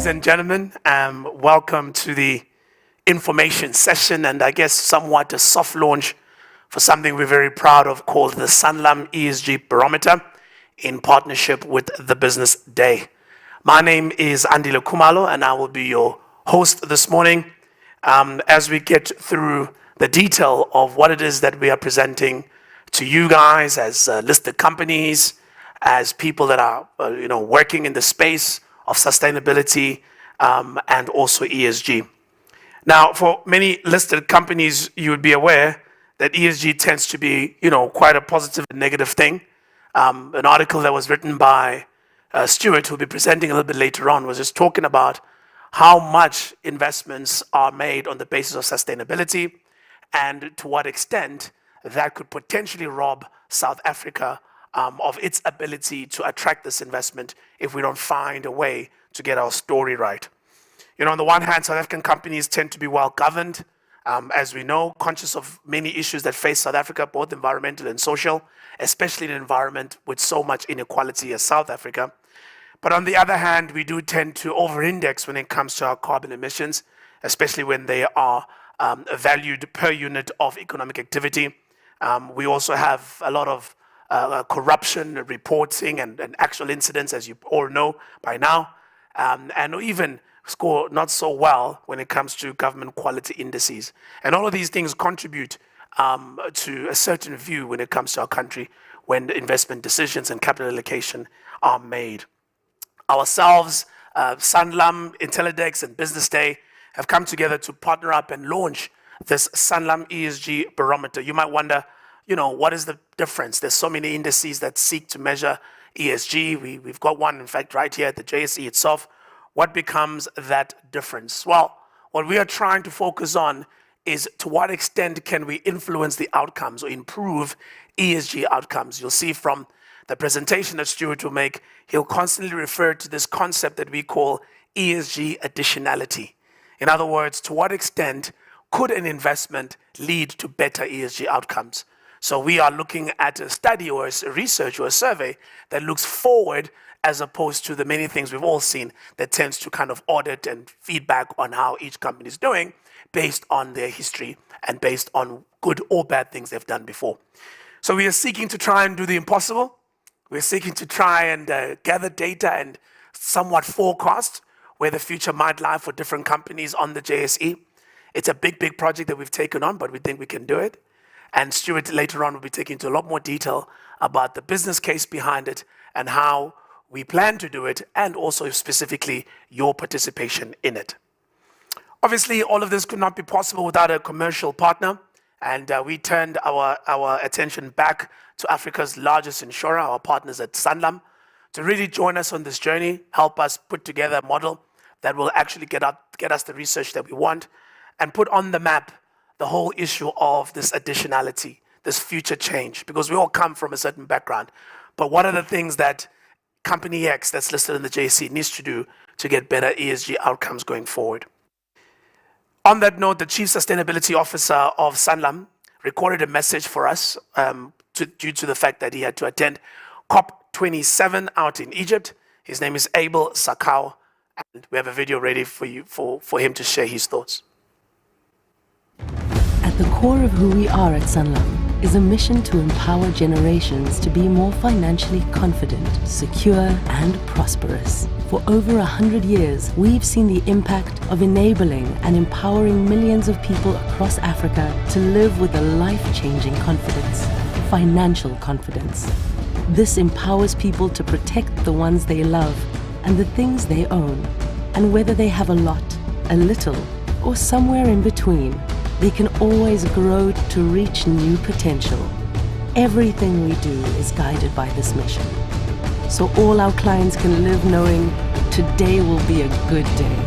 Ladies and gentlemen, welcome to the information session and I guess somewhat a soft launch for something we're very proud of called the Sanlam ESG Barometer in partnership with the Business Day. My name is Andile Kumalo and I will be your host this morning as we get through the detail of what it is that we are presenting to you guys as listed companies, as people that are working in the space of sustainability and also ESG. Now, for many listed companies, you would be aware that ESG tends to be, quite a positive and negative thing. An article that was written by Stuart, who'll be presenting a little bit later on, was just talking about how much investments are made on the basis of sustainability and to what extent that could potentially rob South Africa of its ability to attract this investment if we don't find a way to get our story right. On the one hand, South African companies tend to be well governed, as we know, conscious of many issues that face South Africa, both environmental and social, especially in an environment with so much inequality as South Africa. But on the other hand, we do tend to over-index when it comes to our carbon emissions, especially when they are valued per unit of economic activity. We also have a lot of corruption reporting and actual incidents, as you all know by now, and even score not so well when it comes to government quality indices. And all of these things contribute to a certain view when it comes to our country when investment decisions and capital allocation are made. Ourselves, Sanlam, Intellidex, and Business Day have come together to partner up and launch this Sanlam ESG Barometer. You might wonder, what is the difference? There's so many indices that seek to measure ESG. We've got one, in fact, right here at the JSE itself. What becomes that difference? Well, what we are trying to focus on is to what extent can we influence the outcomes or improve ESG outcomes. You'll see from the presentation that Stuart will make, he'll constantly refer to this concept that we call ESG additionality. In other words, to what extent could an investment lead to better ESG outcomes? So we are looking at a study or a research or a survey that looks forward as opposed to the many things we've all seen that tends to kind of audit and feedback on how each company is doing based on their history and based on good or bad things they've done before. So we are seeking to try and do the impossible. We're seeking to try and gather data and somewhat forecast where the future might lie for different companies on the JSE. It's a big, big project that we've taken on, but we think we can do it. And Stuart later on will be taking into a lot more detail about the business case behind it and how we plan to do it, and also specifically your participation in it. Obviously, all of this could not be possible without a commercial partner, and we turned our attention back to Africa's largest insurer, our partners at Sanlam, to really join us on this journey, help us put together a model that will actually get us the research that we want, and put on the map the whole issue of this additionality, this future change, because we all come from a certain background. But what are the things that Company X that's listed in the JSE needs to do to get better ESG outcomes going forward? On that note, the Chief Sustainability Officer of Sanlam recorded a message for us due to the fact that he had to attend COP27 out in Egypt. His name is Abel Sakau, and we have a video ready for you for him to share his thoughts. At the core of who we are at Sanlam is a mission to empower generations to be more financially confident, secure, and prosperous. For over 100 years, we've seen the impact of enabling and empowering millions of people across Africa to live with a life-changing confidence, financial confidence. This empowers people to protect the ones they love and the things they own. And whether they have a lot, a little, or somewhere in between, they can always grow to reach new potential. Everything we do is guided by this mission. So all our clients can live knowing today will be a good day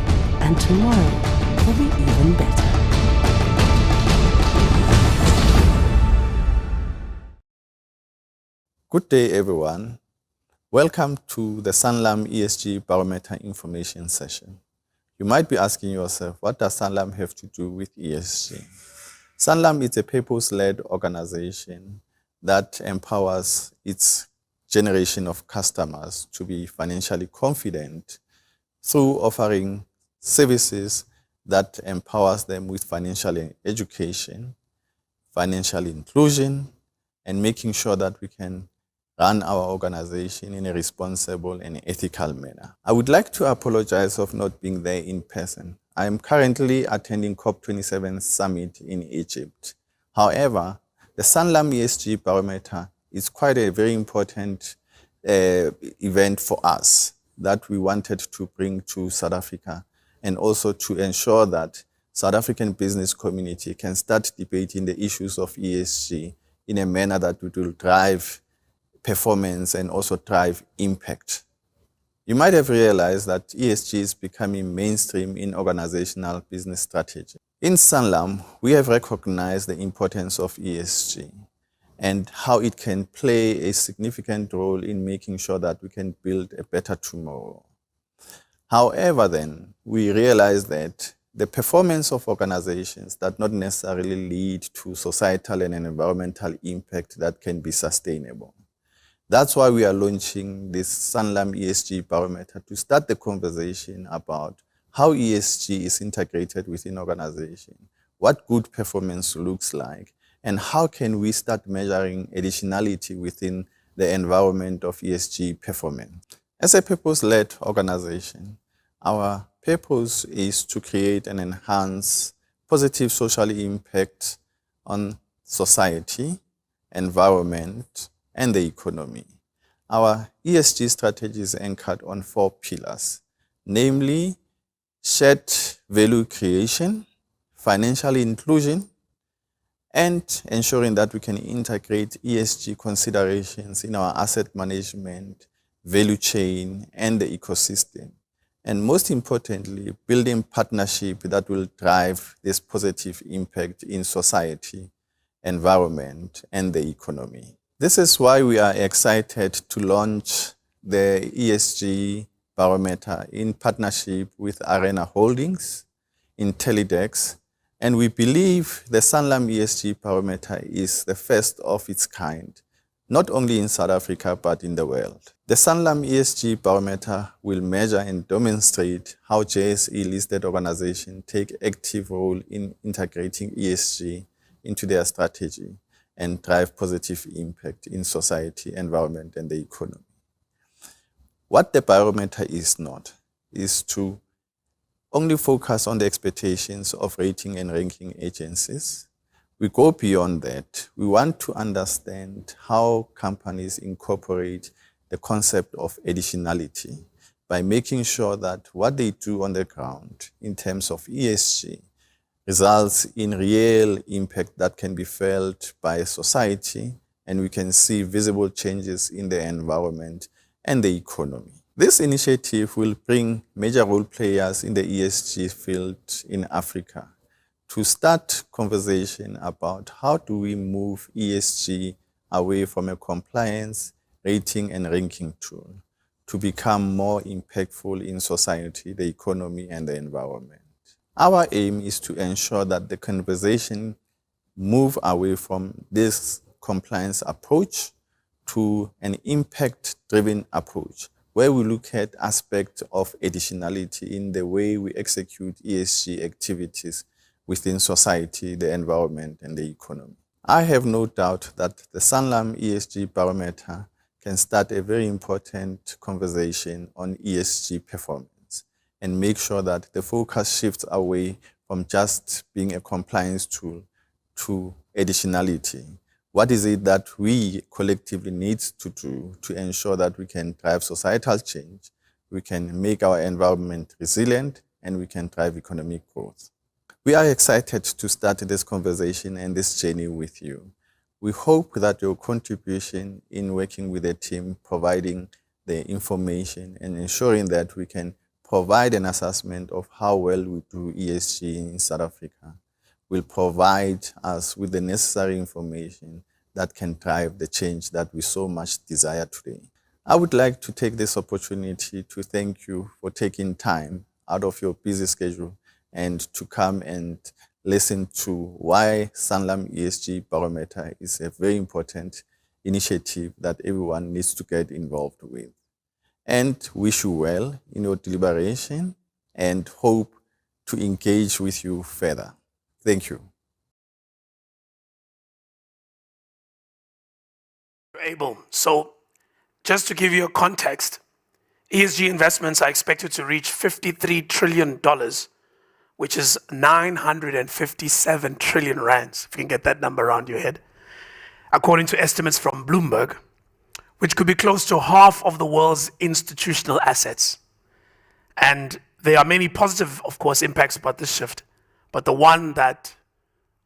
and tomorrow will be even better. Good day, everyone. Welcome to the Sanlam ESG Barometer information session. You might be asking yourself, what does Sanlam have to do with ESG? Sanlam is a purpose-led organization that empowers its generation of customers to be financially confident, through offering services that empowers them with financial education, financial inclusion, and making sure that we can run our organization in a responsible and ethical manner. I would like to apologize of not being there in person. I am currently attending COP27 summit in Egypt. However, the Sanlam ESG Barometer is quite a very important event for us that we wanted to bring to South Africa, and also to ensure that South African business community can start debating the issues of ESG in a manner that will drive performance and also drive impact. You might have realized that ESG is becoming mainstream in organizational business strategy. In Sanlam, we have recognized the importance of ESG and how it can play a significant role in making sure that we can build a better tomorrow. However, then, we realize that the performance of organizations does not necessarily lead to societal and environmental impact that can be sustainable. That's why we are launching this Sanlam ESG Barometer to start the conversation about how ESG is integrated within organization, what good performance looks like, and how can we start measuring additionality within the environment of ESG performance. As a purpose-led organization, our purpose is to create and enhance positive social impact on society, environment, and the economy. Our ESG strategy is anchored on 4 pillars, namely shared value creation, financial inclusion, and ensuring that we can integrate ESG considerations in our asset management, value chain, and the ecosystem. And most importantly, building partnership that will drive this positive impact in society, environment, and the economy. This is why we are excited to launch the ESG Barometer in partnership with Arena Holdings, Intellidex, and we believe the Sanlam ESG Barometer is the first of its kind, not only in South Africa, but in the world. The Sanlam ESG Barometer will measure and demonstrate how JSE-listed organizations take active role in integrating ESG into their strategy and drive positive impact in society, environment, and the economy. What the barometer is not, is to only focus on the expectations of rating and ranking agencies. We go beyond that. We want to understand how companies incorporate the concept of additionality by making sure that what they do on the ground in terms of ESG results in real impact that can be felt by society, and we can see visible changes in the environment and the economy. This initiative will bring major role players in the ESG field in Africa to start conversation about how do we move ESG away from a compliance, rating, and ranking tool to become more impactful in society, the economy, and the environment. Our aim is to ensure that the conversation move away from this compliance approach to an impact-driven approach, where we look at aspects of additionality in the way we execute ESG activities within society, the environment, and the economy. I have no doubt that the Sanlam ESG Barometer can start a very important conversation on ESG performance and make sure that the focus shifts away from just being a compliance tool to additionality. What is it that we collectively need to do to ensure that we can drive societal change, we can make our environment resilient, and we can drive economic growth? We are excited to start this conversation and this journey with you. We hope that your contribution in working with the team, providing the information and ensuring that we can provide an assessment of how well we do ESG in South Africa will provide us with the necessary information that can drive the change that we so much desire today. I would like to take this opportunity to thank you for taking time out of your busy schedule and to come and listen to why Sanlam ESG Barometer is a very important initiative that everyone needs to get involved with. and wish you well in your deliberation and hope to engage with you further. Thank you. Abel, so just to give you a context, ESG investments are expected to reach $53 trillion, which is 957 trillion rands, if you can get that number around your head, according to estimates from Bloomberg, which could be close to half of the world's institutional assets. And there are many positive, of course, impacts about this shift, but the one that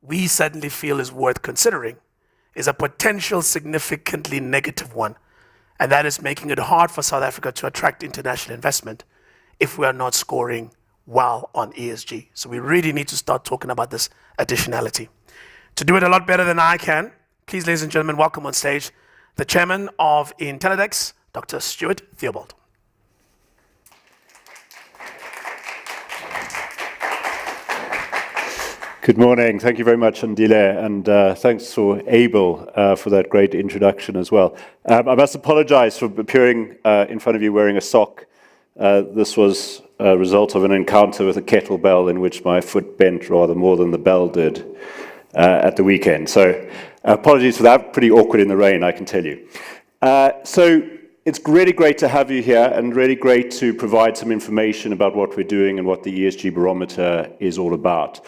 we certainly feel is worth considering is a potential significantly negative one, and that is making it hard for South Africa to attract international investment if we are not scoring well on ESG. So we really need to start talking about this additionality. To do it a lot better than I can, please, ladies and gentlemen, welcome on stage the chairman of Intellidex, Dr. Stuart Theobald. Good morning. Thank you very much, Andile, and thanks for Abel for that great introduction as well. I must apologize for appearing in front of you wearing a sock. This was a result of an encounter with a kettlebell in which my foot bent rather more than the bell did at the weekend. So apologies for that. Pretty awkward in the rain, I can tell you. So it's really great to have you here and really great to provide some information about what we're doing and what the ESG Barometer is all about.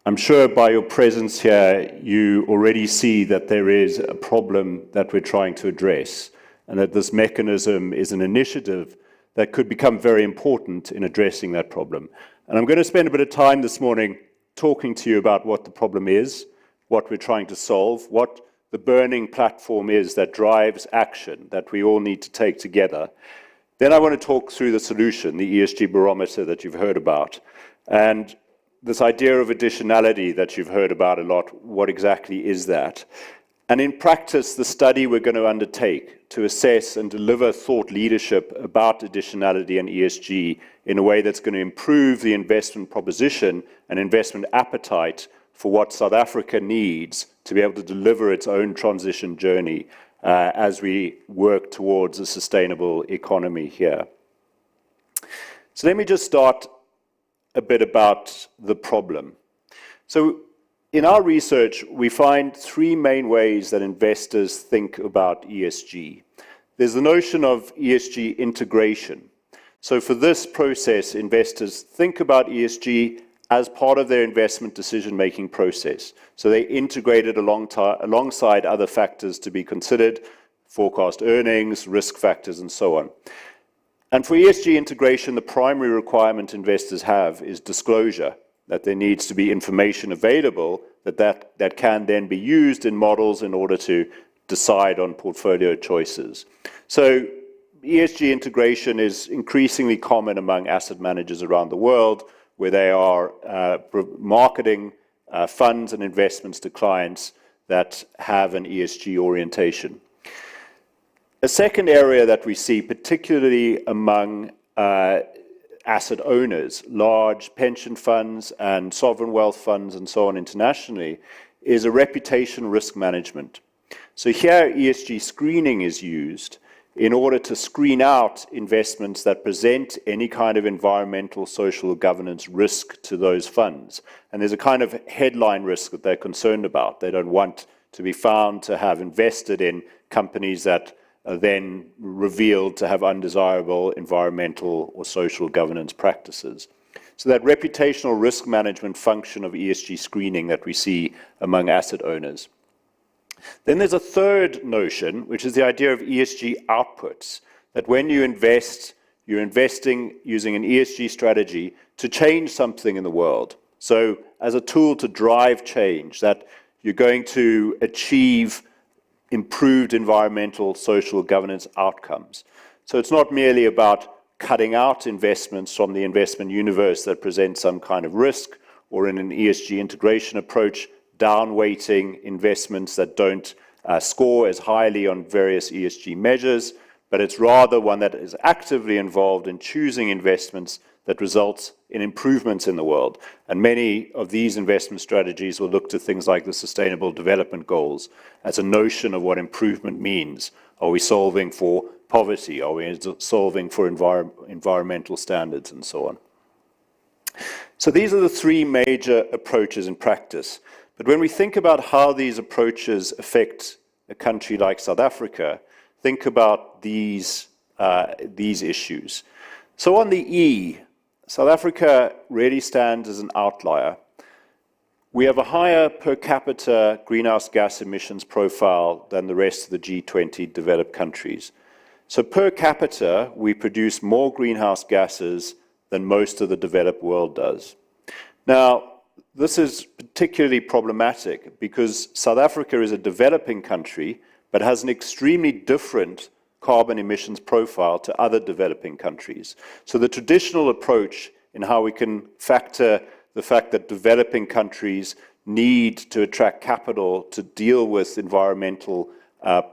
I'm sure by your presence here, you already see that there is a problem that we're trying to address, and that this mechanism is an initiative that could become very important in addressing that problem. And I'm going to spend a bit of time this morning talking to you about what the problem is, what we're trying to solve, what the burning platform is that drives action that we all need to take together. Then I want to talk through the solution, the ESG Barometer that you've heard about, and this idea of additionality that you've heard about a lot. What exactly is that? And in practice, the study we're going to undertake to assess and deliver thought leadership about additionality and ESG in a way that's going to improve the investment proposition and investment appetite for what South Africa needs to be able to deliver its own transition journey as we work towards a sustainable economy here. So let me just start a bit about the problem. So in our research, we find three main ways that investors think about ESG. There's the notion of ESG integration. So for this process, investors think about ESG as part of their investment decision-making process. So they integrate it alongside other factors to be considered, forecast earnings, risk factors, and so on. And for ESG integration, the primary requirement investors have is disclosure, that there needs to be information available that can then be used in models in order to decide on portfolio choices. So ESG integration is increasingly common among asset managers around the world, where they are marketing funds and investments to clients that have an ESG orientation. A second area that we see, particularly among asset owners, large pension funds and sovereign wealth funds and so on internationally, is a reputation risk management. So here ESG screening is used in order to screen out investments that present any kind of environmental, social, or governance risk to those funds. And there's a kind of headline risk that they're concerned about. They don't want to be found to have invested in companies that are then revealed to have undesirable environmental or social governance practices. So that reputational risk management function of ESG screening that we see among asset owners. Then there's a third notion, which is the idea of ESG outputs, that when you invest, you're investing using an ESG strategy to change something in the world. So as a tool to drive change, that you're going to achieve improved environmental, social, governance outcomes. So it's not merely about cutting out investments from the investment universe that present some kind of risk, or in an ESG integration approach, down-weighting investments that don't score as highly on various ESG measures, but it's rather one that is actively involved in choosing investments that results in improvements in the world. And many of these investment strategies will look to things like the Sustainable Development Goals as a notion of what improvement means. Are we solving for poverty? Are we solving for environmental standards and so on? So these are the three major approaches in practice. But when we think about how these approaches affect a country like South Africa, think about these issues. So on the E, South Africa really stands as an outlier. We have a higher per capita greenhouse gas emissions profile than the rest of the G20 developed countries. So per capita, we produce more greenhouse gases than most of the developed world does. Now, this is particularly problematic because South Africa is a developing country, but has an extremely different carbon emissions profile to other developing countries. So the traditional approach in how we can factor the fact that developing countries need to attract capital to deal with environmental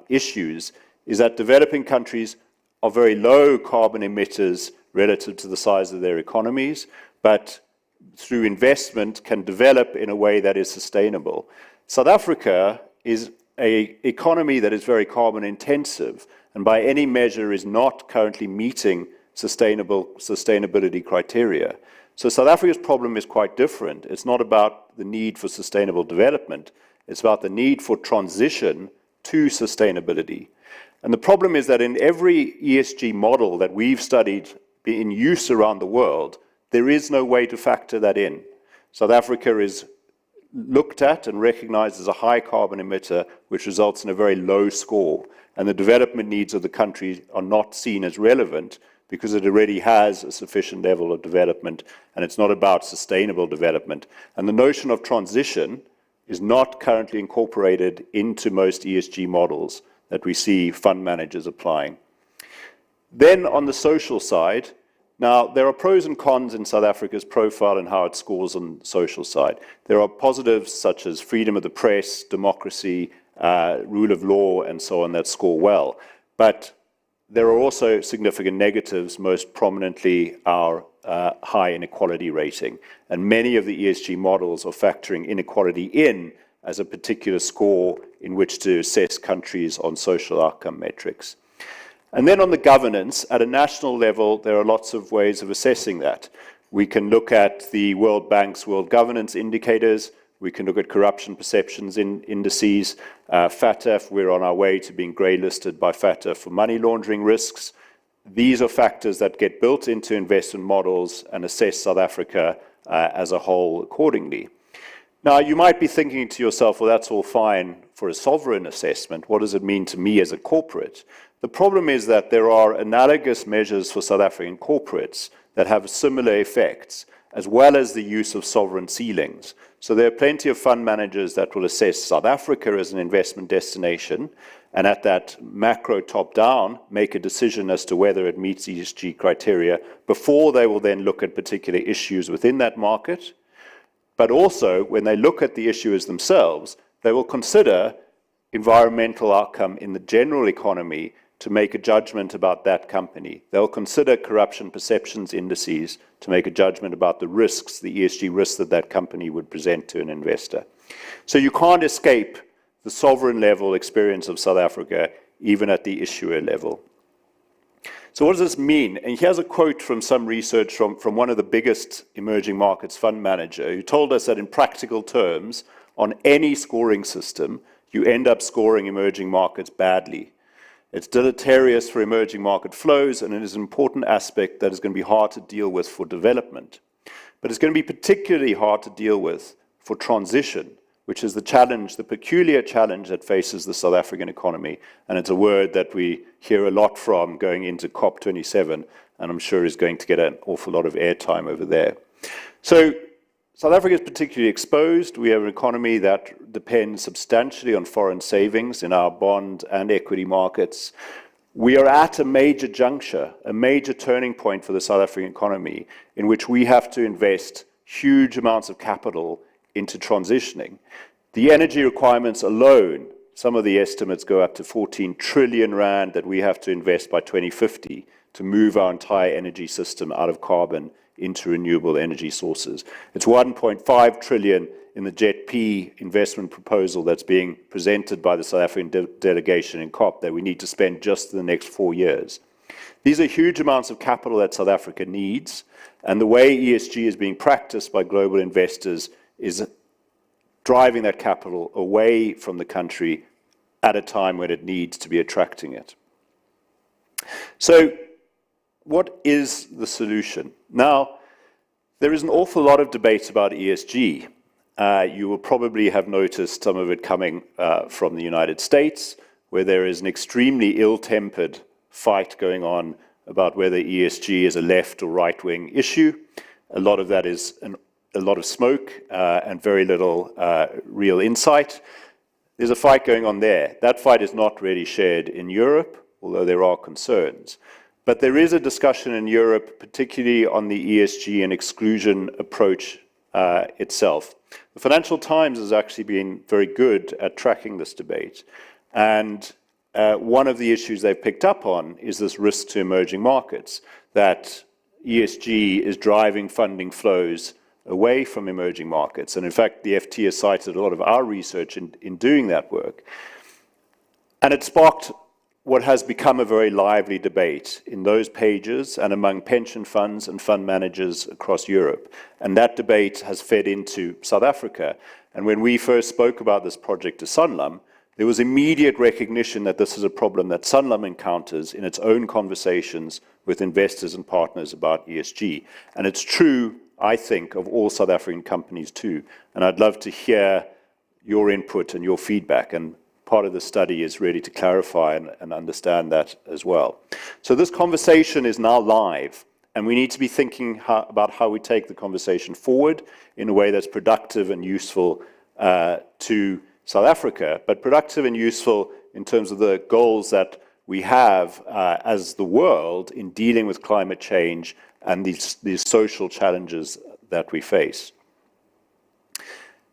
issues is that developing countries are very low carbon emitters relative to the size of their economies, but through investment can develop in a way that is sustainable. South Africa is an economy that is very carbon intensive and by any measure is not currently meeting sustainability criteria. So South Africa's problem is quite different. It's not about the need for sustainable development. It's about the need for transition to sustainability. And the problem is that in every ESG model that we've studied in use around the world, there is no way to factor that in. South Africa is looked at and recognized as a high carbon emitter, which results in a very low score. And the development needs of the country are not seen as relevant because it already has a sufficient level of development, and it's not about sustainable development. And the notion of transition is not currently incorporated into most ESG models that we see fund managers applying. Then on the social side, now there are pros and cons in South Africa's profile and how it scores on the social side. There are positives such as freedom of the press, democracy, rule of law, and so on that score well. But there are also significant negatives, most prominently our high inequality rating. And many of the ESG models are factoring inequality in as a particular score in which to assess countries on social outcome metrics. And then on the governance, at a national level, there are lots of ways of assessing that. We can look at the World Bank's World Governance Indicators. We can look at corruption perceptions indices. FATF, we're on our way to being grey listed by FATF for money laundering risks. These are factors that get built into investment models and assess South Africa as a whole accordingly. Now, you might be thinking to yourself, well, that's all fine for a sovereign assessment. What does it mean to me as a corporate? The problem is that there are analogous measures for South African corporates that have similar effects, as well as the use of sovereign ceilings. So there are plenty of fund managers that will assess South Africa as an investment destination, and at that macro top-down, make a decision as to whether it meets ESG criteria before they will then look at particular issues within that market. But also, when they look at the issues themselves, they will consider environmental outcome in the general economy to make a judgment about that company. They'll consider corruption perceptions indices to make a judgment about the risks, the ESG risks that that company would present to an investor. So you can't escape the sovereign level experience of South Africa, even at the issuer level. So what does this mean? And here's a quote from some research from one of the biggest emerging markets fund manager, who told us that in practical terms, on any scoring system, you end up scoring emerging markets badly. It's deleterious for emerging market flows, and it is an important aspect that is going to be hard to deal with for development. But it's going to be particularly hard to deal with for transition, which is the challenge, the peculiar challenge that faces the South African economy. And it's a word that we hear a lot from going into COP27, and I'm sure is going to get an awful lot of airtime over there. So South Africa is particularly exposed. We have an economy that depends substantially on foreign savings in our bond and equity markets. We are at a major juncture, a major turning point for the South African economy, in which we have to invest huge amounts of capital into transitioning. The energy requirements alone, some of the estimates go up to 14 trillion rand that we have to invest by 2050 to move our entire energy system out of carbon into renewable energy sources. It's 1.5 trillion in the JET-P investment proposal that's being presented by the South African delegation in COP that we need to spend just in the next 4 years. These are huge amounts of capital that South Africa needs, and the way ESG is being practiced by global investors is driving that capital away from the country at a time when it needs to be attracting it. So, what is the solution? Now, there is an awful lot of debate about ESG. You will probably have noticed some of it coming from the United States, where there is an extremely ill-tempered fight going on about whether ESG is a left or right-wing issue. A lot of that is a lot of smoke and very little real insight. There's a fight going on there. That fight is not really shared in Europe, although there are concerns. But there is a discussion in Europe, particularly on the ESG and exclusion approach itself. The Financial Times has actually been very good at tracking this debate. And one of the issues they've picked up on is this risk to emerging markets, that ESG is driving funding flows away from emerging markets. And in fact, the FT has cited a lot of our research in doing that work. And it sparked what has become a very lively debate in those pages and among pension funds and fund managers across Europe. And that debate has fed into South Africa. And when we first spoke about this project to Sanlam, there was immediate recognition that this is a problem that Sanlam encounters in its own conversations with investors and partners about ESG. And it's true, I think, of all South African companies too. And I'd love to hear your input and your feedback. And part of the study is really to clarify and understand that as well. So this conversation is now live, and we need to be thinking about how we take the conversation forward in a way that's productive and useful to South Africa, but productive and useful in terms of the goals that we have as the world in dealing with climate change and these social challenges that we face.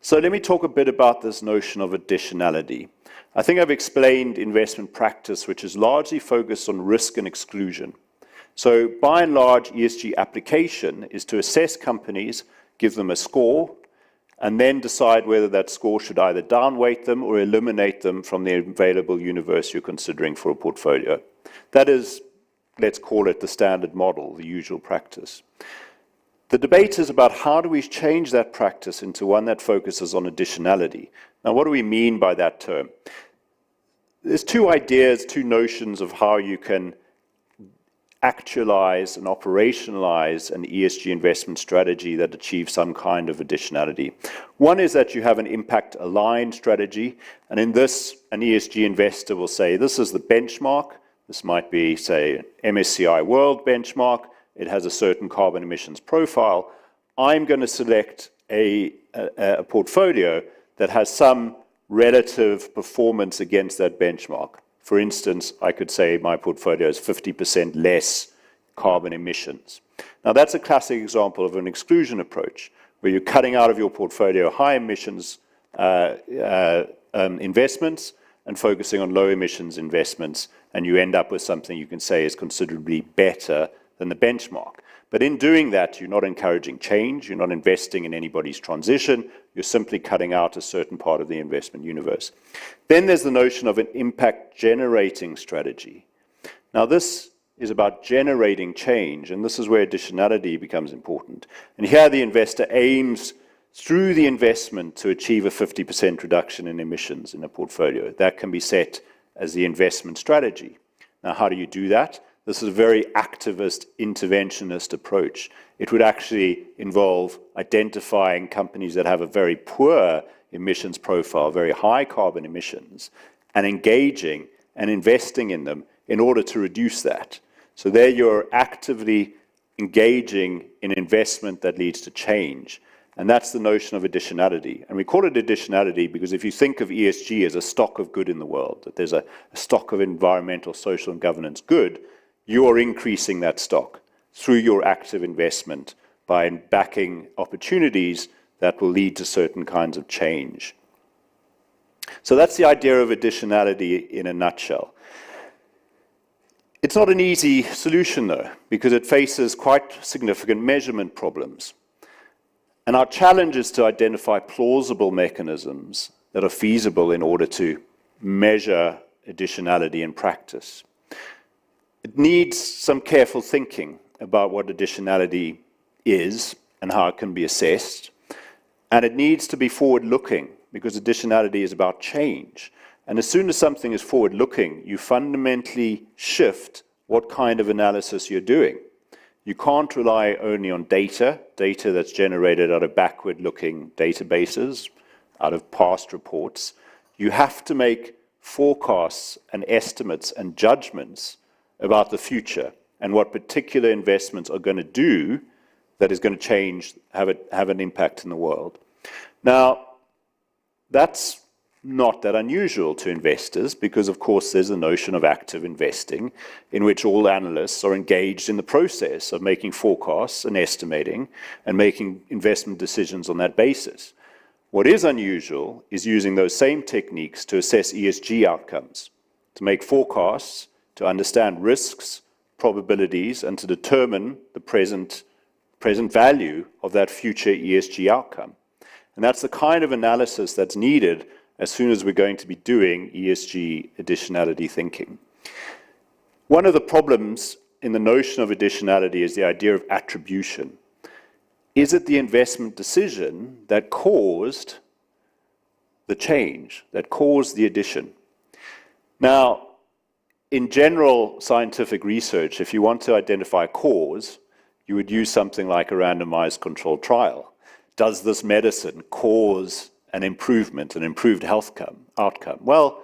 So let me talk a bit about this notion of additionality. I think I've explained investment practice, which is largely focused on risk and exclusion. So by and large, ESG application is to assess companies, give them a score, and then decide whether that score should either downweight them or eliminate them from the available universe you're considering for a portfolio. That is, let's call it the standard model, the usual practice. The debate is about how do we change that practice into one that focuses on additionality. Now, what do we mean by that term? There's two ideas, two notions of how you can actualize and operationalize an ESG investment strategy that achieves some kind of additionality. One is that you have an impact-aligned strategy, and in this, an ESG investor will say, this is the benchmark. This might be, say, an MSCI World benchmark. It has a certain carbon emissions profile. I'm going to select a portfolio that has some relative performance against that benchmark. For instance, I could say my portfolio is 50% less carbon emissions. Now, that's a classic example of an exclusion approach, where you're cutting out of your portfolio high emissions investments and focusing on low emissions investments, and you end up with something you can say is considerably better than the benchmark. But in doing that, you're not encouraging change, you're not investing in anybody's transition, you're simply cutting out a certain part of the investment universe. Then there's the notion of an impact-generating strategy. Now, this is about generating change, and this is where additionality becomes important. And here the investor aims through the investment to achieve a 50% reduction in emissions in a portfolio. That can be set as the investment strategy. Now, how do you do that? This is a very activist, interventionist approach. It would actually involve identifying companies that have a very poor emissions profile, very high carbon emissions, and engaging and investing in them in order to reduce that. So there you're actively engaging in investment that leads to change. And that's the notion of additionality. And we call it additionality because if you think of ESG as a stock of good in the world, that there's a stock of environmental, social, and governance good, you are increasing that stock through your active investment by backing opportunities that will lead to certain kinds of change. So that's the idea of additionality in a nutshell. It's not an easy solution, though, because it faces quite significant measurement problems. And our challenge is to identify plausible mechanisms that are feasible in order to measure additionality in practice. It needs some careful thinking about what additionality is and how it can be assessed. And it needs to be forward-looking, because additionality is about change. And as soon as something is forward-looking, you fundamentally shift what kind of analysis you're doing. You can't rely only on data that's generated out of backward-looking databases, out of past reports. You have to make forecasts and estimates and judgments about the future and what particular investments are going to do that is going to change, have an impact in the world. Now, that's not that unusual to investors, because of course there's a notion of active investing in which all analysts are engaged in the process of making forecasts and estimating and making investment decisions on that basis. What is unusual is using those same techniques to assess ESG outcomes, to make forecasts, to understand risks, probabilities, and to determine the present value of that future ESG outcome. And that's the kind of analysis that's needed as soon as we're going to be doing ESG additionality thinking. One of the problems in the notion of additionality is the idea of attribution. Is it the investment decision that caused the change, that caused the addition? Now, in general scientific research, if you want to identify a cause, you would use something like a randomized controlled trial. Does this medicine cause an improvement, an improved health outcome? Well,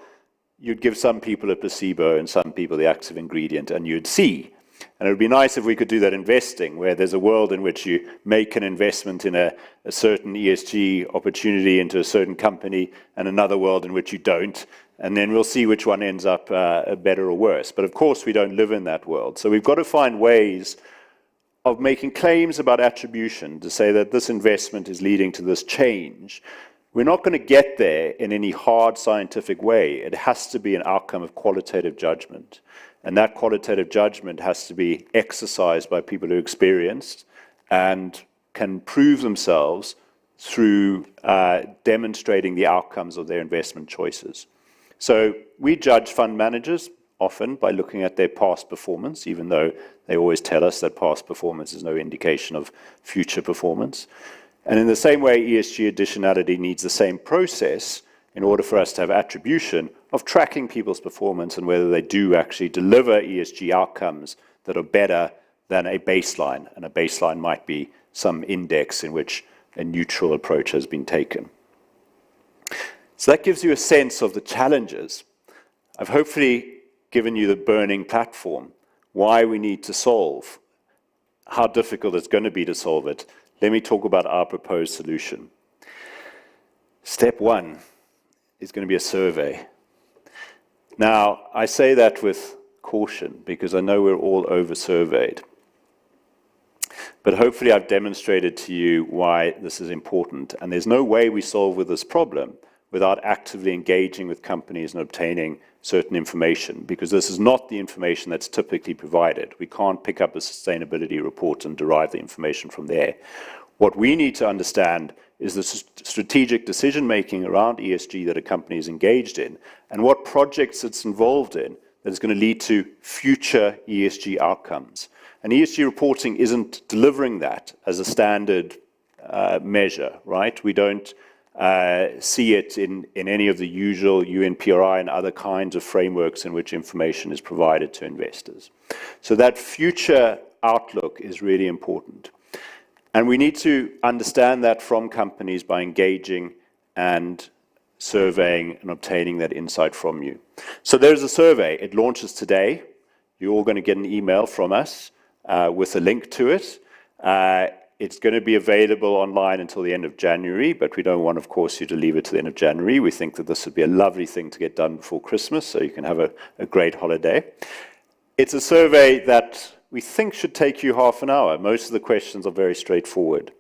you'd give some people a placebo and some people the active ingredient, and you'd see. And it would be nice if we could do that investing, where there's a world in which you make an investment in a certain ESG opportunity into a certain company, and another world in which you don't, and then we'll see which one ends up better or worse. But of course, we don't live in that world. So we've got to find ways of making claims about attribution to say that this investment is leading to this change. We're not going to get there in any hard scientific way. It has to be an outcome of qualitative judgment. And that qualitative judgment has to be exercised by people who are experienced and can prove themselves through demonstrating the outcomes of their investment choices. So we judge fund managers often by looking at their past performance, even though they always tell us that past performance is no indication of future performance. And in the same way, ESG additionality needs the same process in order for us to have attribution of tracking people's performance and whether they do actually deliver ESG outcomes that are better than a baseline. And a baseline might be some index in which a neutral approach has been taken. So that gives you a sense of the challenges. I've hopefully given you the burning platform, why we need to solve, how difficult it's going to be to solve it. Let me talk about our proposed solution. Step one is going to be a survey. Now, I say that with caution because I know we're all over-surveyed. But hopefully I've demonstrated to you why this is important. And there's no way we solve with this problem without actively engaging with companies and obtaining certain information, because this is not the information that's typically provided. We can't pick up a sustainability report and derive the information from there. What we need to understand is the strategic decision-making around ESG that a company is engaged in, and what projects it's involved in that is going to lead to future ESG outcomes. And ESG reporting isn't delivering that as a standard measure, right? We don't see it in any of the usual UNPRI and other kinds of frameworks in which information is provided to investors. So that future outlook is really important. And we need to understand that from companies by engaging and surveying and obtaining that insight from you. So there's a survey. It launches today. You're all going to get an email from us with a link to it. It's going to be available online until the end of January, but we don't want, of course, you to leave it to the end of January. We think that this would be a lovely thing to get done before Christmas, so you can have a great holiday. It's a survey that we think should take you half an hour. Most of the questions are very straightforward.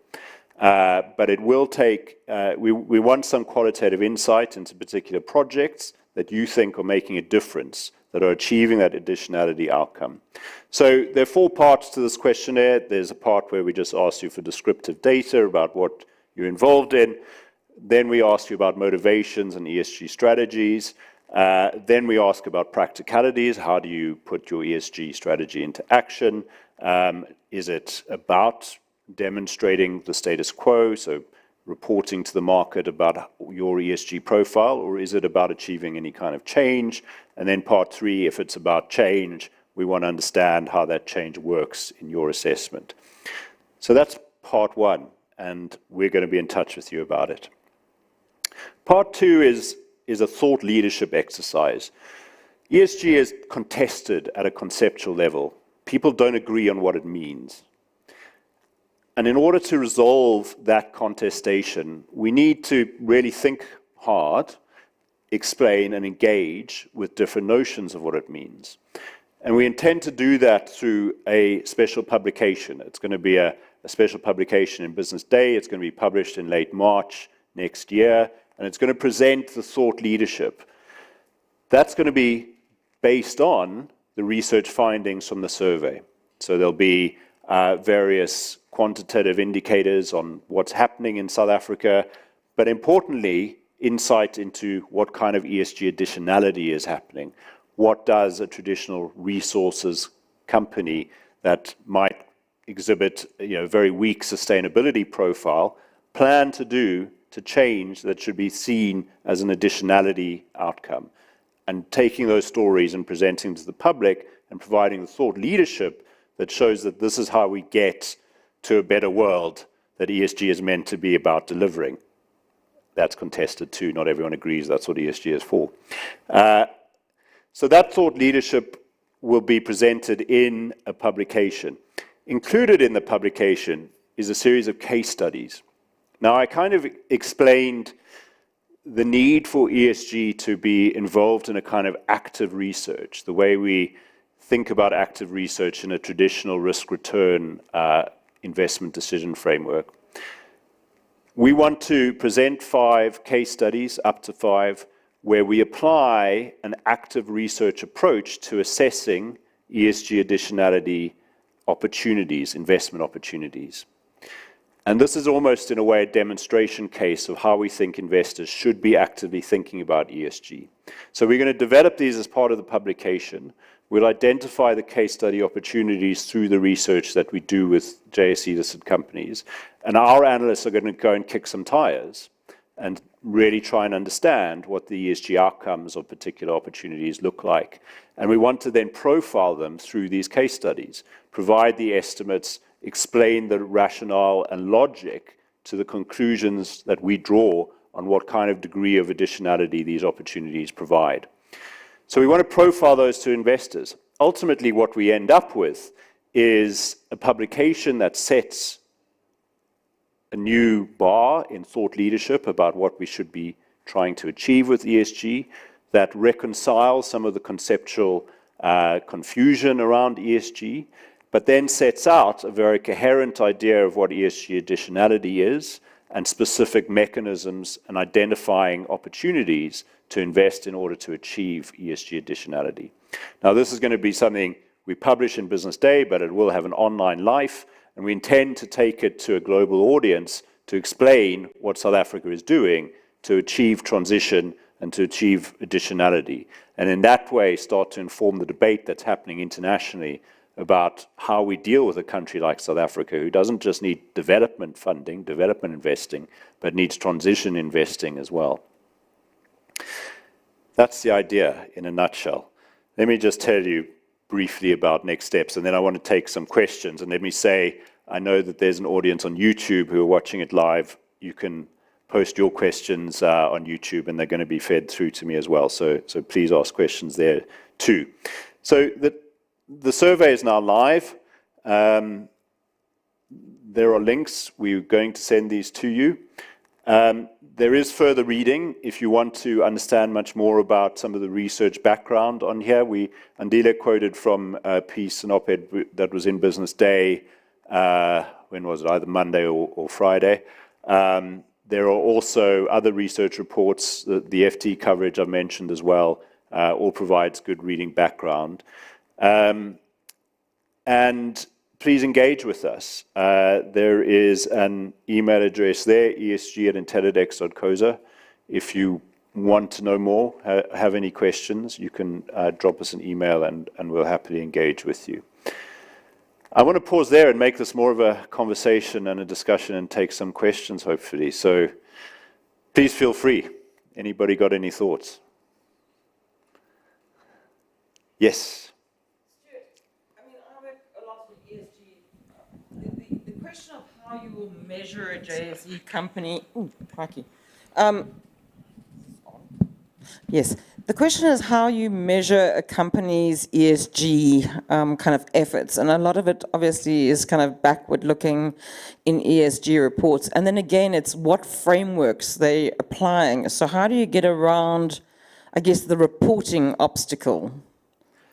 But it will take, we want some qualitative insight into particular projects that you think are making a difference, that are achieving that additionality outcome. So there are 4 parts to this questionnaire. There's a part where we just ask you for descriptive data about what you're involved in. Then we ask you about motivations and ESG strategies. Then we ask about practicalities. How do you put your ESG strategy into action? Is it about demonstrating the status quo, so reporting to the market about your ESG profile, or is it about achieving any kind of change? And then part 3, if it's about change, we want to understand how that change works in your assessment. So that's part 1, and we're going to be in touch with you about it. Part 2 is a thought leadership exercise. ESG is contested at a conceptual level. People don't agree on what it means. And in order to resolve that contestation, we need to really think hard, explain and engage with different notions of what it means. And we intend to do that through a special publication. It's going to be a special publication in Business Day. It's going to be published in late March next year, and it's going to present the thought leadership. That's going to be based on the research findings from the survey. So there'll be various quantitative indicators on what's happening in South Africa, but importantly, insight into what kind of ESG additionality is happening. What does a traditional resources company that might exhibit a very weak sustainability profile plan to do to change that should be seen as an additionality outcome? And taking those stories and presenting them to the public and providing the thought leadership that shows that this is how we get to a better world that ESG is meant to be about delivering. That's contested too. Not everyone agrees that's what ESG is for. So that thought leadership will be presented in a publication. Included in the publication is a series of case studies. Now, I kind of explained the need for ESG to be involved in a kind of active research, the way we think about active research in a traditional risk-return investment decision framework. We want to present 5 case studies, up to 5, where we apply an active research approach to assessing ESG additionality opportunities, investment opportunities. And this is almost, in a way, a demonstration case of how we think investors should be actively thinking about ESG. So we're going to develop these as part of the publication. We'll identify the case study opportunities through the research that we do with JSE-listed companies. And our analysts are going to go and kick some tires and really try and understand what the ESG outcomes of particular opportunities look like. And we want to then profile them through these case studies, provide the estimates, explain the rationale and logic to the conclusions that we draw on what kind of degree of additionality these opportunities provide. So we want to profile those to investors. Ultimately, what we end up with is a publication that sets a new bar in thought leadership about what we should be trying to achieve with ESG, that reconciles some of the conceptual confusion around ESG, but then sets out a very coherent idea of what ESG additionality is and specific mechanisms and identifying opportunities to invest in order to achieve ESG additionality. Now, this is going to be something we publish in Business Day, but it will have an online life, and we intend to take it to a global audience to explain what South Africa is doing to achieve transition and to achieve additionality, and in that way start to inform the debate that's happening internationally about how we deal with a country like South Africa, who doesn't just need development funding, development investing, but needs transition investing as well. That's the idea in a nutshell. Let me just tell you briefly about next steps, and then I want to take some questions. And let me say, I know that there's an audience on YouTube who are watching it live. You can post your questions on YouTube, and they're going to be fed through to me as well. So please ask questions there too. So the survey is now live. There are links. We're going to send these to you. There is further reading if you want to understand much more about some of the research background on here. Andile quoted from a piece, an op-ed that was in Business Day, when was it, either Monday or Friday. There are also other research reports, the FT coverage I've mentioned as well, all provides good reading background. And please engage with us. There is an email address there, esg@intellidex.coza. If you want to know more, have any questions, you can drop us an email and we'll happily engage with you. I want to pause there and make this more of a conversation and a discussion and take some questions, hopefully. So please feel free. Anybody got any thoughts? Yes. I mean, I work a lot with ESG. The question of how you will measure a JSE company. Ooh, crikey. Yes. The question is how you measure a company's ESG kind of efforts. And a lot of it obviously is kind of backward looking in ESG reports. And then again, it's what frameworks they're applying. So how do you get around, I guess, the reporting obstacle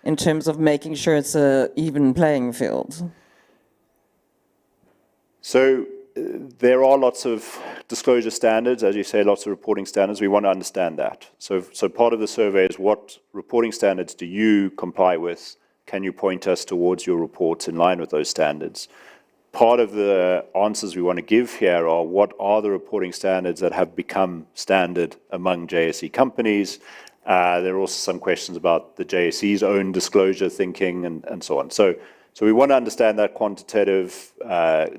in terms of making sure it's an even playing field? So there are lots of disclosure standards, as you say, lots of reporting standards. We want to understand that. So part of the survey is what reporting standards do you comply with? Can you point us towards your reports in line with those standards? Part of the answers we want to give here are what are the reporting standards that have become standard among JSE companies? There are also some questions about the JSE's own disclosure thinking and so on. So we want to understand that quantitative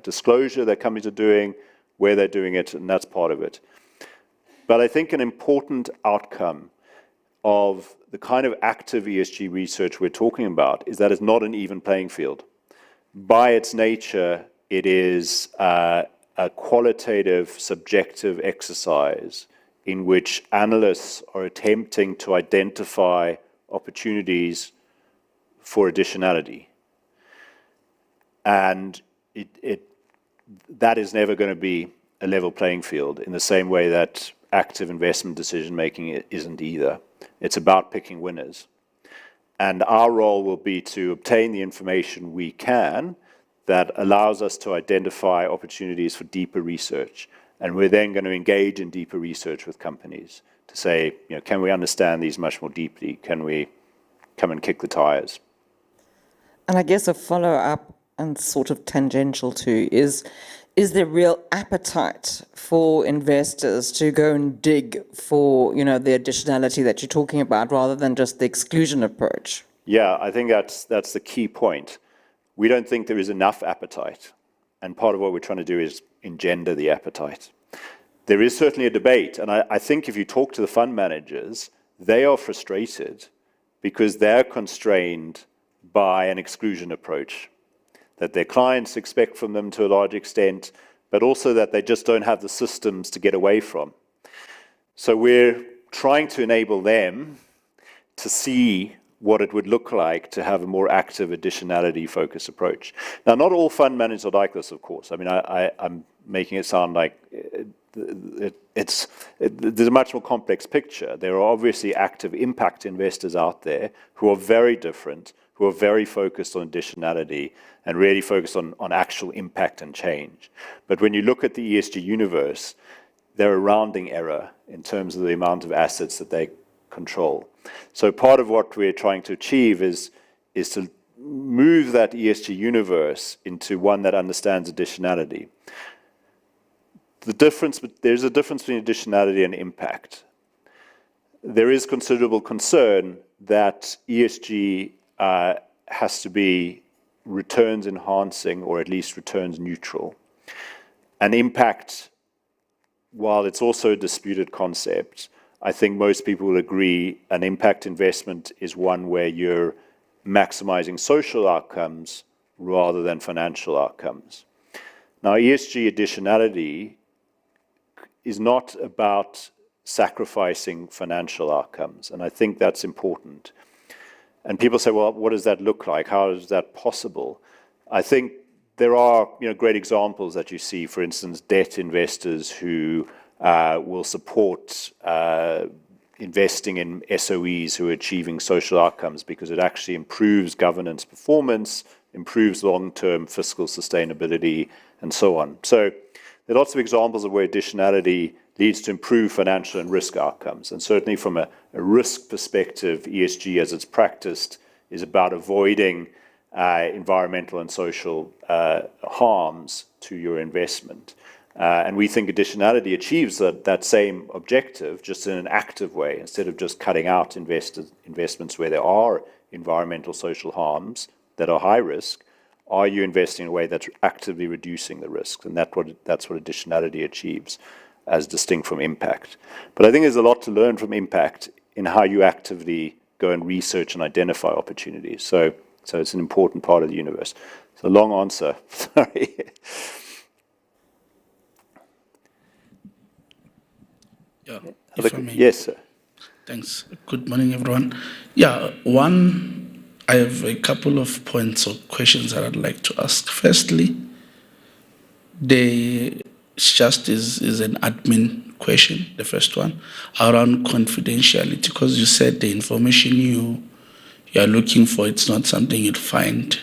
disclosure that companies are doing, where they're doing it, and that's part of it. But I think an important outcome of the kind of active ESG research we're talking about is that it's not an even playing field. By its nature, it is a qualitative, subjective exercise in which analysts are attempting to identify opportunities for additionality. And that is never going to be a level playing field in the same way that active investment decision making isn't either. It's about picking winners. And our role will be to obtain the information we can that allows us to identify opportunities for deeper research. And we're then going to engage in deeper research with companies to say, can we understand these much more deeply? Can we come and kick the tires? And I guess a follow-up and sort of tangential to is there real appetite for investors to go and dig for, the additionality that you're talking about rather than just the exclusion approach? Yeah, I think that's the key point. We don't think there is enough appetite. And part of what we're trying to do is engender the appetite. There is certainly a debate. And I think if you talk to the fund managers, they are frustrated because they're constrained by an exclusion approach that their clients expect from them to a large extent, but also that they just don't have the systems to get away from. So we're trying to enable them to see what it would look like to have a more active additionality-focused approach. Now, not all fund managers are like this, of course. I mean, I'm making it sound like there's a much more complex picture. There are obviously active impact investors out there who are very different, who are very focused on additionality and really focused on actual impact and change. But when you look at the ESG universe, they're a rounding error in terms of the amount of assets that they control. So part of what we're trying to achieve is to move that ESG universe into one that understands additionality. There's a difference between additionality and impact. There is considerable concern that ESG has to be returns enhancing or at least returns neutral. And impact, while it's also a disputed concept, I think most people will agree an impact investment is one where you're maximizing social outcomes rather than financial outcomes. Now, ESG additionality is not about sacrificing financial outcomes, and I think that's important. And people say, well, what does that look like? How is that possible? I think there are great examples that you see, for instance, debt investors who will support investing in SOEs who are achieving social outcomes because it actually improves governance performance, improves long-term fiscal sustainability, and so on. So there are lots of examples of where additionality leads to improved financial and risk outcomes. And certainly from a risk perspective, ESG as it's practiced is about avoiding environmental and social harms to your investment. And we think additionality achieves that same objective just in an active way. Instead of just cutting out investments where there are environmental social harms that are high risk, are you investing in a way that's actively reducing the risks? And that's what additionality achieves, as distinct from impact. But I think there's a lot to learn from impact in how you actively go and research and identify opportunities. So it's an important part of the universe. It's a long answer, sorry. Yeah, if I may. Yes, sir. Thanks. Good morning, everyone. Yeah, I have a couple of points or questions that I'd like to ask. Firstly, is an admin question, the first one, around confidentiality, because you said the information you are looking for, it's not something you'd find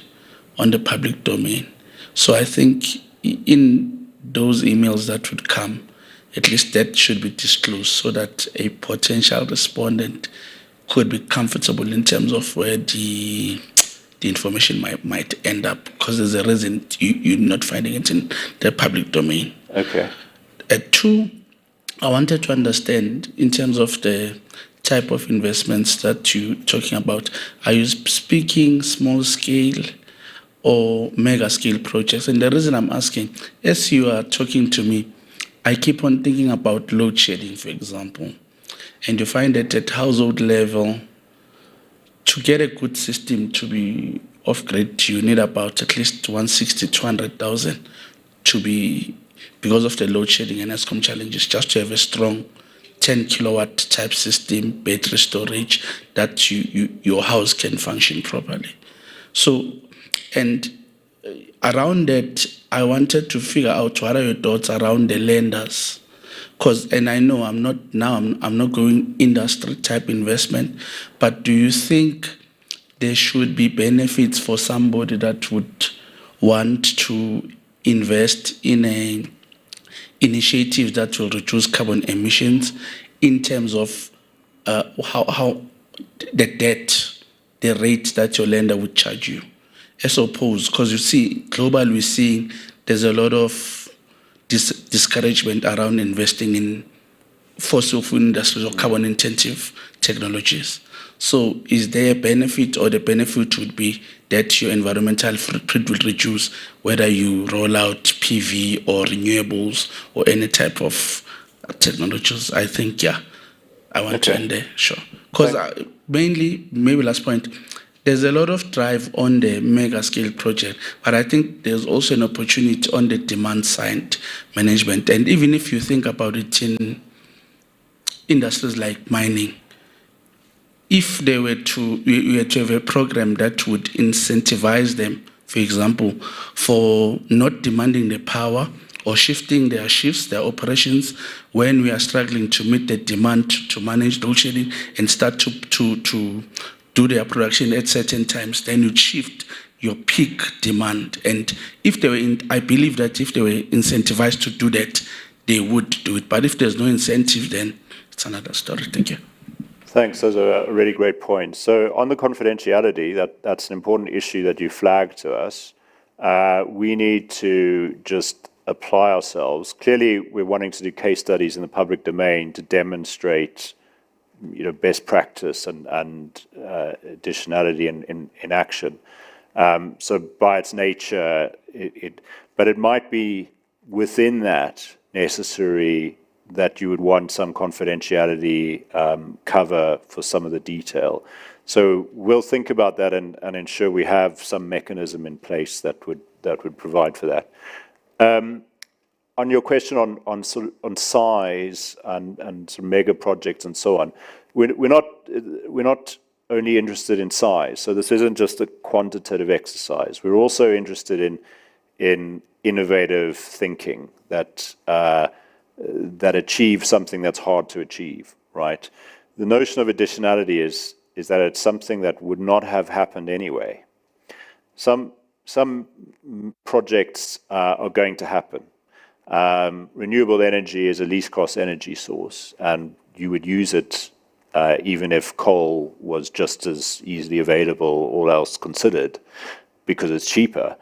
on the public domain. So I think in those emails that would come, at least that should be disclosed so that a potential respondent could be comfortable in terms of where the information might end up, because there's a reason you're not finding it in the public domain. Okay. Two, I wanted to understand in terms of the type of investments that you're talking about. Are you speaking small scale or mega scale projects? And the reason I'm asking, as you are talking to me, I keep on thinking about load shedding, for example. And you find that at household level, to get a good system to be off-grid, you need about at least 160, 200,000 to be, because of the load shedding and ESCOM challenges, just to have a strong 10 kilowatt type system, battery storage, that your house can function properly. So, and around that, I wanted to figure out what are your thoughts around the lenders, and I know I'm not going industry type investment, but do you think there should be benefits for somebody that would want to invest in a initiative that will reduce carbon emissions in terms of how the debt, the rate that your lender would charge you, as opposed, because you see, globally we're seeing there's a lot of discouragement around investing in fossil fuel industries or carbon intensive technologies. So is there a benefit, or the benefit would be that your environmental footprint will reduce whether you roll out PV or renewables or any type of technologies? I think, I want to end there, sure. Because mainly, maybe last point, there's a lot of drive on the mega scale project, but I think there's also an opportunity on the demand side management. And even if you think about it in industries like mining, if they were you had to have a program that would incentivize them, for example, for not demanding the power or shifting their shifts, their operations, when we are struggling to meet the demand to manage load shedding and start to do their production at certain times, then you shift your peak demand. And if they were I believe that if they were incentivized to do that, they would do it. But if there's no incentive, then it's another story. Thank you. Thanks. Those are a really great point. So on the confidentiality, that's an important issue that you flagged to us. We need to just apply ourselves. Clearly, we're wanting to do case studies in the public domain to demonstrate best practice and additionality in action. So by its nature, but it might be within that necessary that you would want some confidentiality cover for some of the detail. So we'll think about that and ensure we have some mechanism in place that would provide for that. On your question on size and sort of mega projects and so on, we're not only interested in size. So this isn't just a quantitative exercise. We're also interested in innovative thinking that achieve something that's hard to achieve, right? The notion of additionality is that it's something that would not have happened anyway. Some projects are going to happen. Renewable energy is a least cost energy source, and you would use it even if coal was just as easily available, all else considered, because it's cheaper.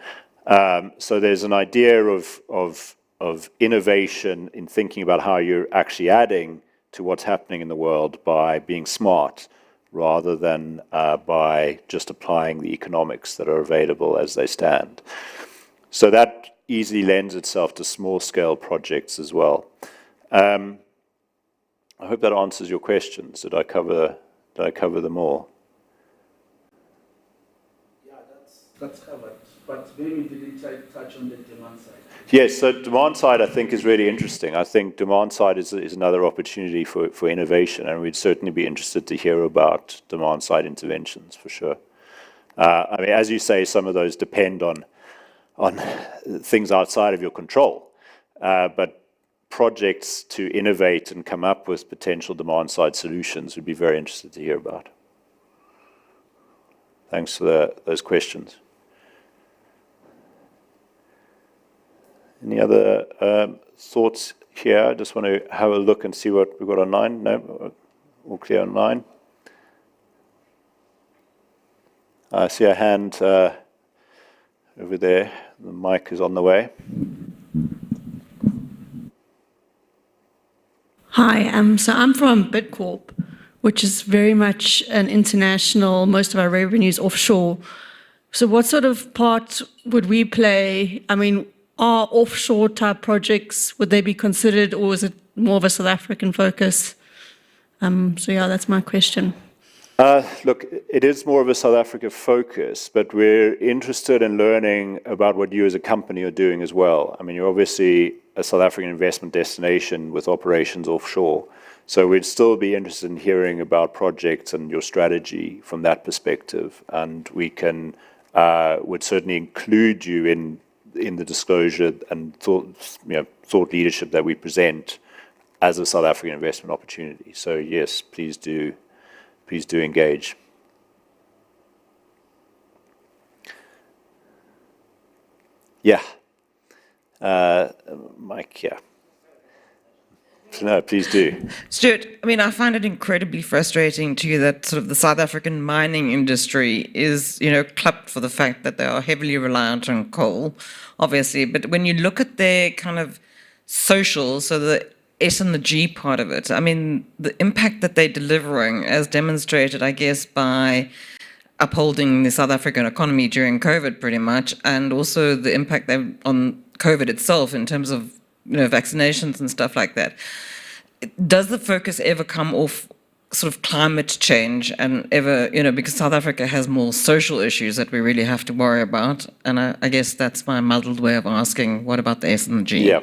So there's an idea of innovation in thinking about how you're actually adding to what's happening in the world by being smart, rather than by just applying the economics that are available as they stand. So that easily lends itself to small-scale projects as well. I hope that answers your questions. Did I cover them all? Yeah, that's covered. But maybe didn't touch on the demand side. Yes, so demand side I think is really interesting. I think demand side is another opportunity for innovation, and we'd certainly be interested to hear about demand side interventions for sure. I mean, as you say, some of those depend on things outside of your control, but projects to innovate and come up with potential demand side solutions would be very interested to hear about. Thanks for those questions. Any other thoughts here? I just want to have a look and see what we've got online. No, all clear online. I see a hand over there. The mic is on the way. Hi, so I'm from Bitcorp, which is very much an international, most of our revenue is offshore. So what sort of part would we play? I mean, are offshore type projects, would they be considered, or is it more of a South African focus? So yeah, that's my question. Look, it is more of a South Africa focus, but we're interested in learning about what you as a company are doing as well. I mean, you're obviously a South African investment destination with operations offshore. So we'd still be interested in hearing about projects and your strategy from that perspective. And we can would certainly include you in the disclosure and thought leadership that we present as a South African investment opportunity. So yes, please do engage. Yeah. Mike, yeah. No, please do. Stuart, I mean, I find it incredibly frustrating to you that sort of the South African mining industry is, clubbed for the fact that they are heavily reliant on coal, obviously. But when you look at their kind of social, so the S and the G part of it, I mean, the impact that they're delivering, as demonstrated, I guess, by upholding the South African economy during COVID pretty much, and also the impact on COVID itself in terms of vaccinations and stuff like that. Does the focus ever come off sort of climate change and ever, because South Africa has more social issues that we really have to worry about? And I guess that's my muddled way of asking, what about the S and the G? Yeah.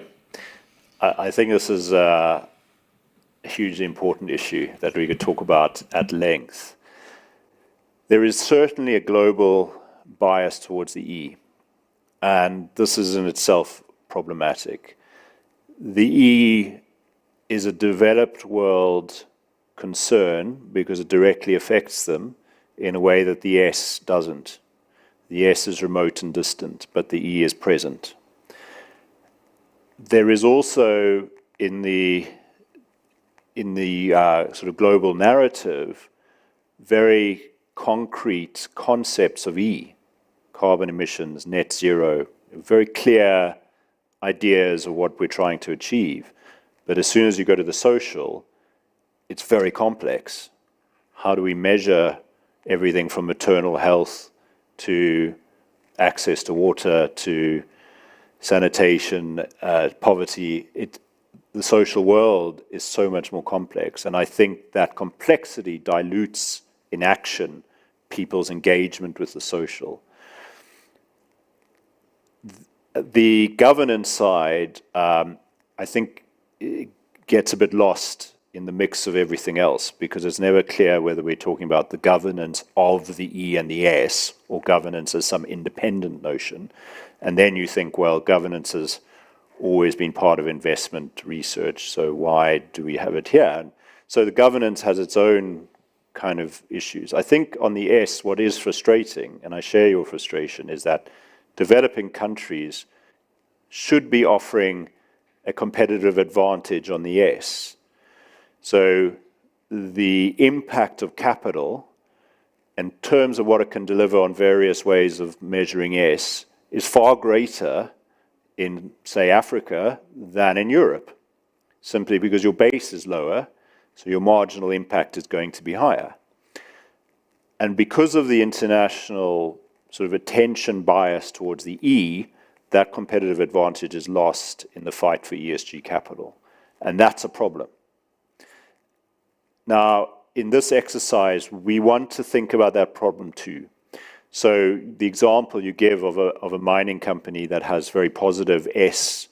I think this is a hugely important issue that we could talk about at length. There is certainly a global bias towards the E, and this is in itself problematic. The E is a developed world concern because it directly affects them in a way that the S doesn't. The S is remote and distant, but the E is present. There is also in the sort of global narrative very concrete concepts of E, carbon emissions, net zero, very clear ideas of what we're trying to achieve. But as soon as you go to the social, it's very complex. How do we measure everything from maternal health to access to water to sanitation, poverty? The social world is so much more complex. And I think that complexity dilutes in action people's engagement with the social. The governance side, I think, gets a bit lost in the mix of everything else because it's never clear whether we're talking about the governance of the E and the S or governance as some independent notion. And then you think, well, governance has always been part of investment research, so why do we have it here? And so the governance has its own kind of issues. I think on the S, what is frustrating, and I share your frustration, is that developing countries should be offering a competitive advantage on the S. So the impact of capital in terms of what it can deliver on various ways of measuring S is far greater in, say, Africa than in Europe, simply because your base is lower, so your marginal impact is going to be higher. And because of the international sort of attention bias towards the E, that competitive advantage is lost in the fight for ESG capital. And that's a problem. Now, in this exercise, we want to think about that problem too. So the example you give of a mining company that has very positive S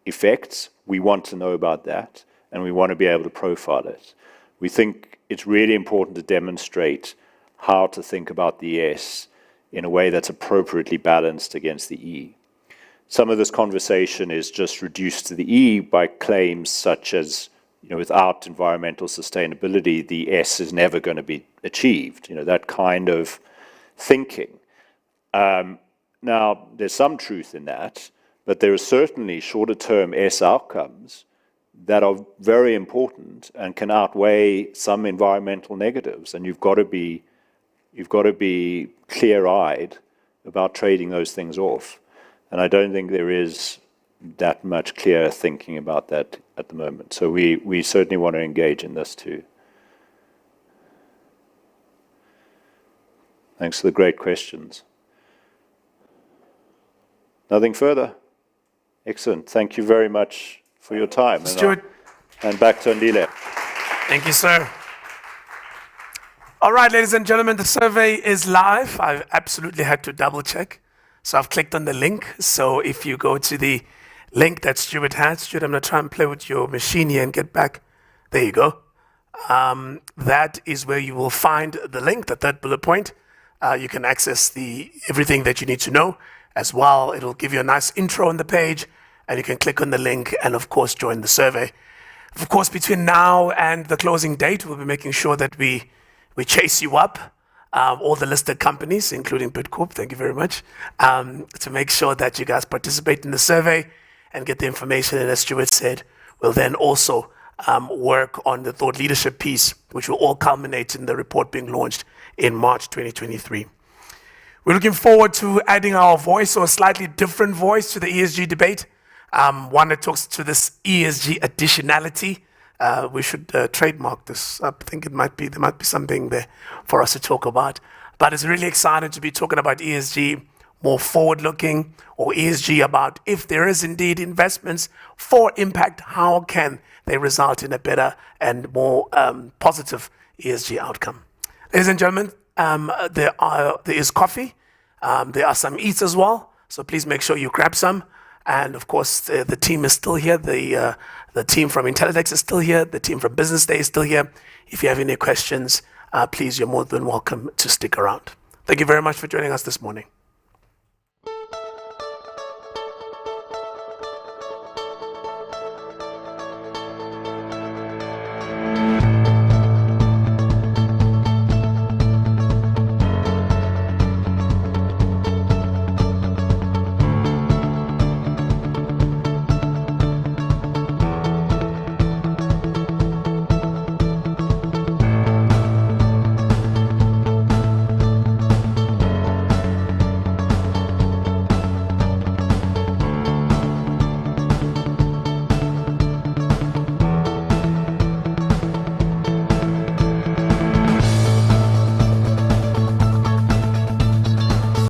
effects, we want to know about that, and we want to be able to profile it. We think it's really important to demonstrate how to think about the S in a way that's appropriately balanced against the E. Some of this conversation is just reduced to the E by claims such as, without environmental sustainability, the S is never going to be achieved, that kind of thinking. Now, there's some truth in that, but there are certainly shorter-term S outcomes that are very important and can outweigh some environmental negatives, and you've got to be clear-eyed about trading those things off. And I don't think there is that much clear thinking about that at the moment. So we certainly want to engage in this too. Thanks for the great questions. Nothing further? Excellent. Thank you very much for your time. Stuart. And back to Andile. Thank you, sir. All right, ladies and gentlemen, the survey is live. I absolutely had to double check. So I've clicked on the link. So if you go to the link that Stuart has, Stuart, I'm going to try and play with your machine here and get back. There you go. That is where you will find the link, the third bullet point. You can access everything that you need to know as well. It'll give you a nice intro on the page, and you can click on the link and, of course, join the survey. Of course, between now and the closing date, we'll be making sure that we chase you up, all the listed companies, including Bidcorp, thank you very much, to make sure that you guys participate in the survey and get the information. And as Stuart said, we'll then also work on the thought leadership piece, which will all culminate in the report being launched in March 2023. We're looking forward to adding our voice, or a slightly different voice, to the ESG debate, one that talks to this ESG additionality. We should trademark this. I think there might be something there for us to talk about. But it's really exciting to be talking about ESG more forward-looking, or ESG about if there is indeed investments for impact, how can they result in a better and more positive ESG outcome. Ladies and gentlemen, there is coffee. There are some eats as well. So please make sure you grab some. And of course, the team is still here. The team from Intellidex is still here. The team from Business Day is still here. If you have any questions, please, you're more than welcome to stick around. Thank you very much for joining us this morning.